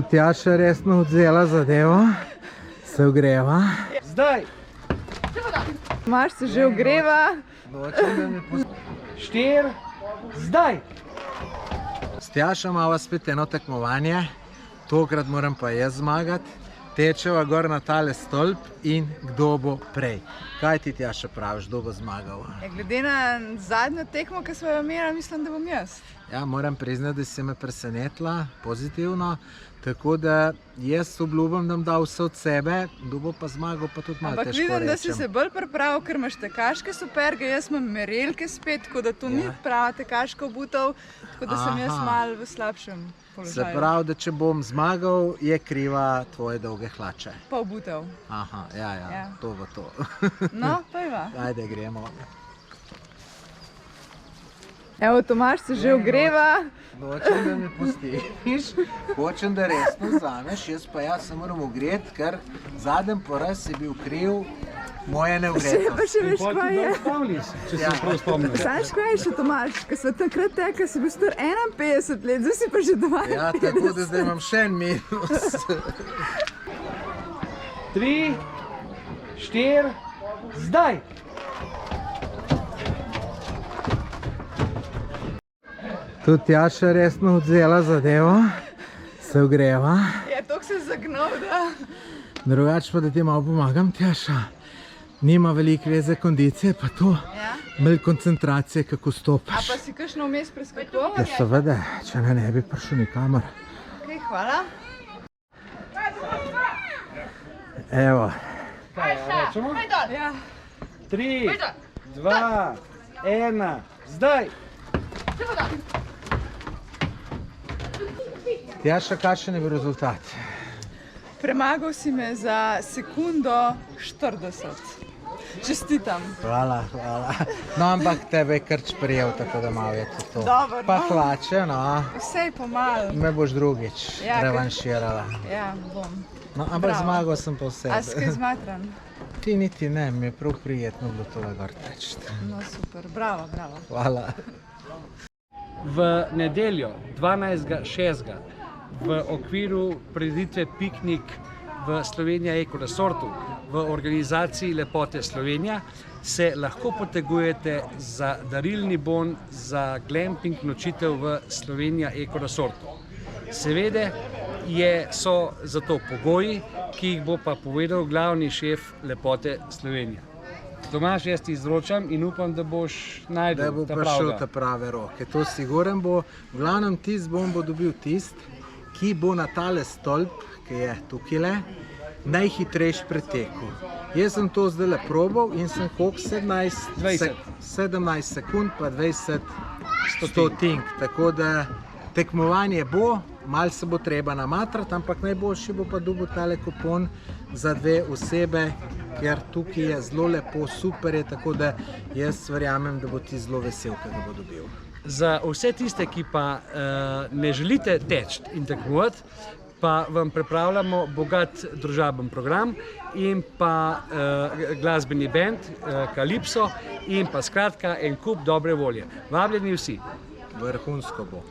Tjaša resno vzela zadevo, se ogreva. Zdaj! Tomaž se že ogreva. 4, zdaj! S Tjašo imamo spet eno tekmovanje, tokrat moram pa jaz zmagati. Tečeva gor na tale stolp in kdo bo prej. Kaj ti, Tjaša, praviš, kdo bo zmagal? Glede na zadnjo tekmo, ki smo jo imeli, mislim, da bom jaz. Ja, moram priznati, da si me presenetila pozitivno, tako da jaz obljubim, da bom dal vse od sebe, kdo bo pa zmagal, pa tudi malo težko rečem. Ampak vidim, da si se bolj pripravil, ker imaš tekaške superge, jaz imam merelke spet, tako da to ni prava tekaška obutev, tako da sem jaz malo v slabšem položaju. Se pravi, da če bom zmagal, je kriva tvoje dolge hlače. Pa obutev. Aha, ja, to bo to. No, pojva. Ajde, gremo. Evo, Tomaž se že ogreva. Hočem, da me pustiš, hočem, da resno vzameš, jaz se moram ogreti, ker zadnji poraz je bil kriv moje neogretosti. Pa še veš, kaj je? Če se prav spomnim. Znaš, kaj je še, Tomaž? Ko smo takrat tekli, si bil star 51 let, zdaj si pa že 52. Ja, tako da zdaj imam še en minus. 3, 4, zdaj! Tudi Tjaša resno vzela zadevo, se ogreva. Je, toliko se zagnal, da... Drugače pa, da ti malo pomagam, Tjaša. Nima veliko veze kondicije, pa to. Malo koncentracije, kako stopiš. A pa si kakšno vmes preskakoval? Ja, seveda, če ne bi prišel nikamor. Ok, hvala. Evo. Kaj rečemo? Ja. 3, 2, 1, zdaj! Tjaša, kakšen je bil rezultat? Premagal si me za sekundo 40. Čestitam. Hvala. No, ampak tebe je krč prijel, tako da malo je to. Dobro, Pa no. hlače, no. Vsej pomalo. Me boš drugič revanširala. Ja, bom. No, ampak zmagal sem pa vse. A si kaj zmatran? Ti niti ne, mi je prav prijetno bilo tole gor teči. No, super, bravo. Hvala. V nedeljo 12.6. v okviru prireditve Piknik v Slovenija Eko Resortu v organizaciji Lepote Slovenija se lahko potegujete za darilni bon za glamping nočitev v Slovenija Eko Resortu. Seveda so za to pogoji, ki jih bo pa povedal glavni šef Lepote Slovenija. Tomaž, jaz ti izročam in upam, da boš najdel da bo ta prišel ta prave roke. To siguren bo. V glavnem tist bo dobil tist, ki bo na tale stolp, ki je tukajle, najhitrejši pretekel. Jaz sem to zdaj probal in sem koliko? 17 sekund pa 20 stotink. Tako da tekmovanje bo, malo se bo treba namatrati, ampak najboljši bo pa dobil tale kupon za 2 osebe, ker tukaj je zelo lepo, super je, tako da jaz verjamem, da bo ti zelo vesel, ko ga bo dobil. Za vse tiste, ki pa ne želite teči in tekmovati, pa vam pripravljamo bogat družaben program in pa glasbeni bend Kalipso in pa skratka en kup dobre volje. Vabljeni vsi. Vrhunsko bo.